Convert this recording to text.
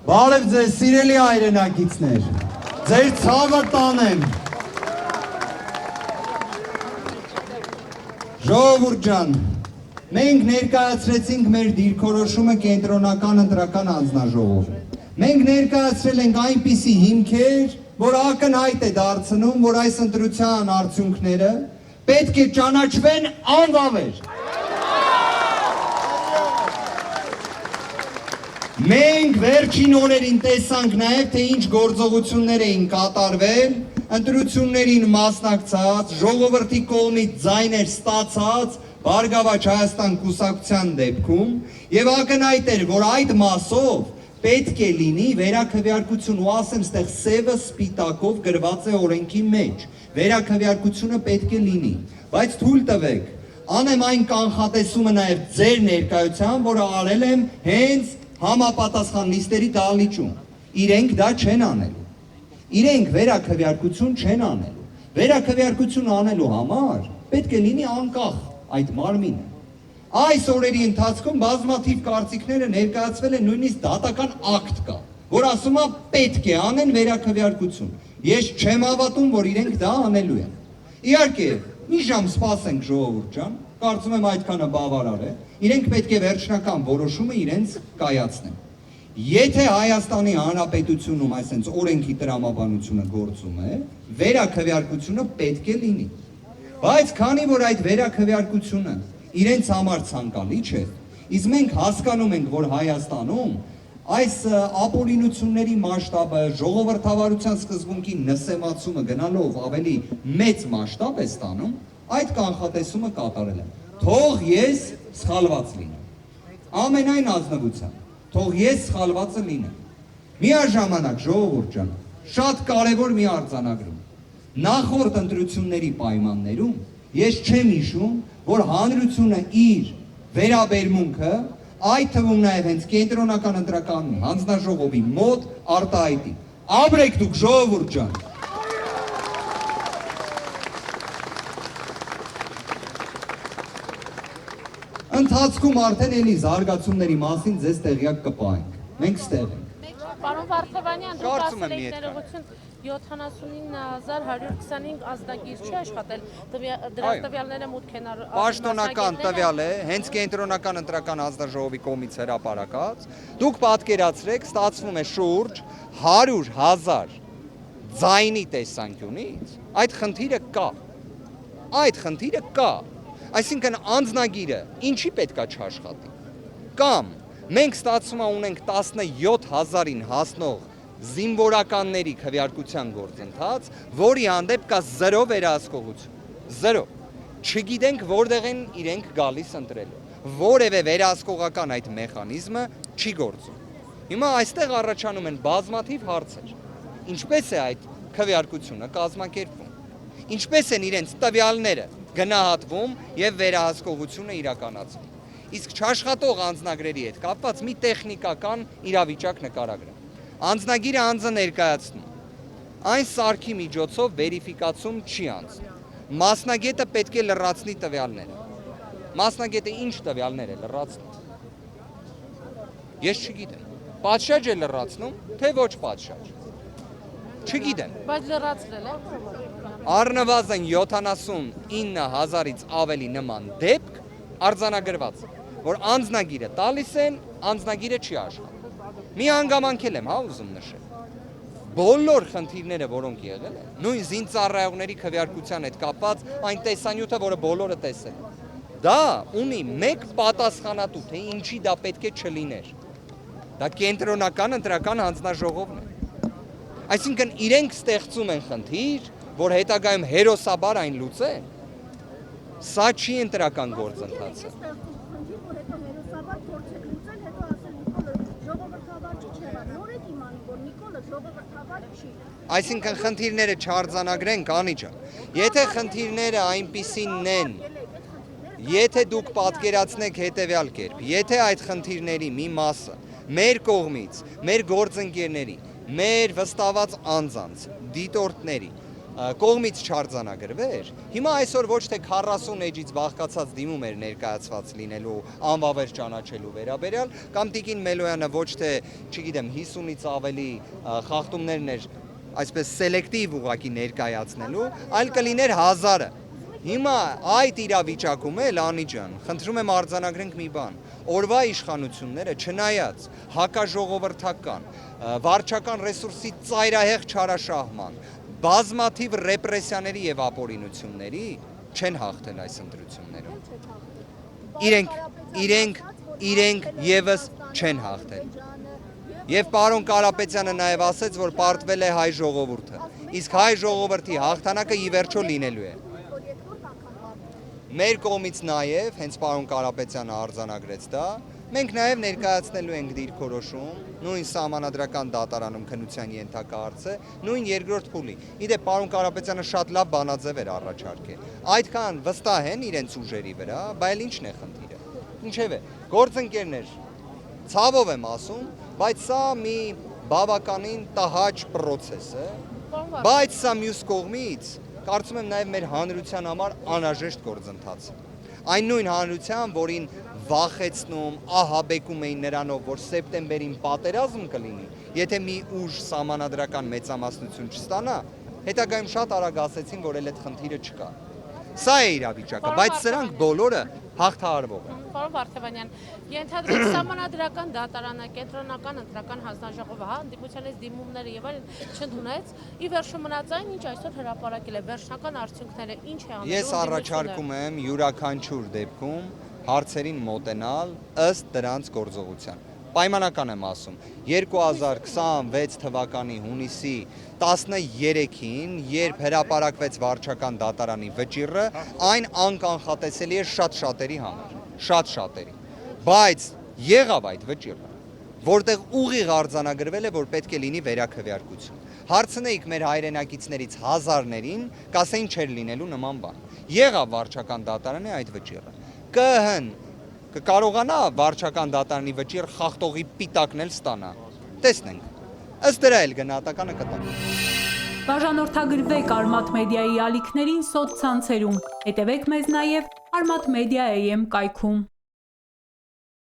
Բարև ձեզ սիրելի հայրենակիցներ, ձեր ցավը տանեմ։ Ժողովուրդ ջան, մենք ներկայացրեցինք մեր դիրքորոշումը կենտրոնական ընտրական հանձնաժողովում։ Մենք ներկայացրել ենք այնպիսի հիմքեր, որ ակնհայտ է դարձնում, որ այս ընտրության արդյունքները պետք է ճանաչվեն անվավեր։ Մենք վերջին օրերին տեսանք նաև, թե ինչ գործողություններ էին կատարվել, ընտրություններին մասնակցած, ժողովրդի կողմից ձայներ ստացած Բարգավաճ Հայաստան կուսակցության դեպքում, եւ ակնհայտ էր, որ այդ մասով պետք է լինի վերաքվեարկություն, ու ասեմ, ստեղ սևը սպիտակով գրված է օրենքի մեջ, վերաքվեարկությունը պետք է լինի, բայց թույլ տվեք, անեմ այն կանխատեսումը նաև ձեր ներկայությամբ, որը արել եմ հենց համապատասխան լիստերի դահլիճում, իրենք դա չեն անելու, իրենք վերաքվեարկություն չեն անելու, վերաքվեարկություն անելու համար պետք է լինի անկախ այդ մարմինը, այս օրերի ընթացքում բազմաթիվ կարծիքները ներկայացվել են նույնիսկ դատական ակտ կա, որ ասում է պետք է անեն վերաքվեարկություն, ես չեմ հավատում, որ իրենք դա անելու են, իհարկե, մի ժամ սպասենք ժողովուրդ ջան, կարծում եմ այդքանը բավարար է, իրենք պետք է վերջնական որոշումը իրենց կայացնեն։ Եթե Հայաստանի Հանրապետությունում այսպես օրենքի տրամաբանությունը գործում է, վերաքվեարկությունը պետք է լինի։ Բայց քանի որ այդ վերաքվեարկությունը իրենց համար ցանկալի չէ, իսկ մենք հասկանում ենք, որ Հայաստանում այս ապօրինությունների մասշտաբը, ժողովրդավարության սկզբունքի նսեմացումը գնալով ավելի մեծ մասշտաբ է ստանում, այդ կանխատեսումը կատարել եմ։ Թող ես սխալված լինեմ։ Ամենայն ազնվությամբ, թող ես սխալվածը լինեմ։ Միաժամանակ ժողովուրդ ջան, շատ կարևոր մի արձանագրում։ Նախորդ ընտրությունների պայմաններում ես չեմ հիշում, որ հանրությունը իր վերաբերմունքը, այդ թվում նաև հենց կենտրոնական ընտրական հանձնաժողովի մոտ արտահայտի։ Ապրեք դուք ժողովուրդ ջան։ Ընթացքում արդեն էլի զարգացումների մասին ձեզ տեղյակ կպահենք։ Մենք ստեղ ենք։ Պարոն Վարդևանյան, դուք ասել եք ներողություն 79125 ազդագիր չի աշխատել, դրա տվյալները մուտք են պաշտոնական տվյալ է, հենց կենտրոնական ընտրական հանձնաժողովի կողմից հրապարակած, դուք պատկերացրեք, ստացվում է շուրջ 100,000 ձայնի տեսանկյունից, այդ խնդիրը կա, այսինքն անձնագիրը ինչի պետքա չաշխատի, կամ մենք ստացվում ունենք 17,000-ին հասնող զինվորականների քվեարկության գործընթաց, որի հանդեպ կա 0 վերահսկողություն, 0, չգիտենք որտեղ են իրենք գալիս ընտրելու, որևէ վերահսկողական այդ մեխանիզմը չի գործում։ Հիմա այստեղ առաջանում են բազմաթիվ հարցեր, ինչպես է այդ քվեարկությունը կազմակերպվում, ինչպես են իրենց տվյալները գնահատվում եւ վերահսկողությունը իրականացվում։ Իսկ չաշխատող անձնագրերի հետ կապված մի տեխնիկական իրավիճակ նկարագրեմ։ Անձնագիրը անձը ներկայացնում, այն սարքի միջոցով վերիֆիկացում չի անցնում։ Մասնագետը պետք է լրացնի տվյալները։ Մասնագետը ինչ տվյալներ է լրացնում։ Ես չգիտեմ։ Պատշաճ է լրացնում, թե ոչ պատշաճ։ Չգիտեմ։ Բայց լրացրել է։ Առնվազն 79,000-ից ավելի նման դեպք արձանագրված, որ անձնագիրը տալիս են, անձնագիրը չի աշխատում։ Մի հանգամանքել եմ, ուզում նշել։ Բոլոր խնդիրները, որոնք եղել են, նույն զինծառայողների քվեարկության հետ կապված այն տեսանյութը, որը բոլորը տեսել են, դա ունի մեկ պատասխանատու, թե ինչի դա պետք է չլիներ։ Դա կենտրոնական ընտրական հանձնաժողովն է։ Այսինքն իրենք ստեղծում են խնդիր, որ հետագայում հերոսաբար այն լուծեն։ Սա չի ընտրական գործընթացը։ Այսինքն խնդիրները չարձանագրենք, Անի ջան։ Եթե խնդիրները այնպիսինն են, եթե դուք պատկերացնեք հետևյալ կերպ, եթե այդ խնդիրների մի մասը մեր կողմից, մեր գործընկերների, մեր վստահված անձանց, դիտորդների կողմից չարձանագրվեր, հիմա այսօր ոչ թե 40 էջից բաղկացած դիմում էր ներկայացված լինելու անվավեր ճանաչելու վերաբերյալ, կամ Տիկին Մելոյանը ոչ թե, չգիտեմ, 50-ից ավելի խախտումներն էր այսպես սելեկտիվ ուղղակի ներկայացնելու, այլ կլիներ 1000-ը։ Հիմա այդ իրավիճակում էլ Անի ջան, խնդրում եմ արձանագրենք մի բան, օրվա իշխանությունները չնայած հակաժողովրդական, վարչական ռեսուրսի ծայրահեղ չարաշահման, բազմաթիվ ռեպրեսիաների եւ ապօրինությունների չեն հաղթել այս ընտրություններում։ Իրենք եւս չեն հաղթել։ Եվ պարոն Կարապետյանը նաեւ ասաց, որ պարտվել է հայ ժողովուրդը։ Իսկ հայ ժողովրդի հաղթանակը ի վերջո լինելու է։ Մեր կողմից նաեւ, հենց պարոն Կարապետյանը արձանագրեց դա, մենք նաև ներկայացնելու ենք դիրքորոշում, նույն սահմանադրական դատարանում քննության ենթակա հարց է, նույն երկրորդ փուլի։ Իդեպ պարոն Կարապետյանը շատ լավ բանաձև էր առաջարկել։ Այդքան վստահ են իրենց ուժերի վրա, բայց ինչն է խնդիրը։ Ինչևէ, գործընկերներ, ցավով եմ ասում, բայց սա մի բավականին տհաճ process է, բայց սա մյուս կողմից, կարծում եմ նաև մեր հանրության համար անհրաժեշտ գործընթաց է։ Այն նույն հանրության, որին վախեցնում, ահաբեկում էին նրանով, որ սեպտեմբերին պատերազմ կլինի, եթե մի ուժ սահմանադրական մեծամասնություն չստանա, հետագայում շատ արագ ասեցին, որ էլ այդ խնդիրը չկա։ Սա է իրավիճակը, բայց սրանք բոլորը հաղթահարվող են։ Պարոն Վարդևանյան, ենթադրենք սահմանադրական դատարանը, կենտրոնական ընտրական հանձնաժողովը, հանդիպությունից դիմումները եւ այլն չընդունեց, ի վերջո մնաց այն, ինչ այսօր հրապարակել է, վերջնական արդյունքները ինչ է անելու։ Ես առաջարկում եմ յուրաքանչյուր դեպքում հարցերին մոտենալ ըստ դրանց գործողության։ Պայմանական եմ ասում, 2026 թվականի հունիսի 13-ին, երբ հրապարակվեց վարչական դատարանի վճիռը, այն անկանխատեսելի էր շատ շատերի համար, շատ շատերի։ Բայց եղավ այդ վճիռը, որտեղ ուղիղ արձանագրվել է, որ պետք է լինի վերաքվեարկություն։ Հարցնեիք մեր հայրենակիցներից հազարներին, կասեին չէր լինելու նման բան։ Եղավ վարչական դատարանի այդ վճիռը։ ԿՀ-ն կկարողանա վարչական դատարանի վճիռ խախտողի պիտակն էլ ստանա։ Տեսնենք։ Ըստ դրա էլ գնահատականը կտանք։ Բաժանորդագրվեք Արմաթ մեդիայի ալիքներին սոցցանցերում։ Հետևեք մեզ նաև Արմաթ Մեդիա AM կայքում։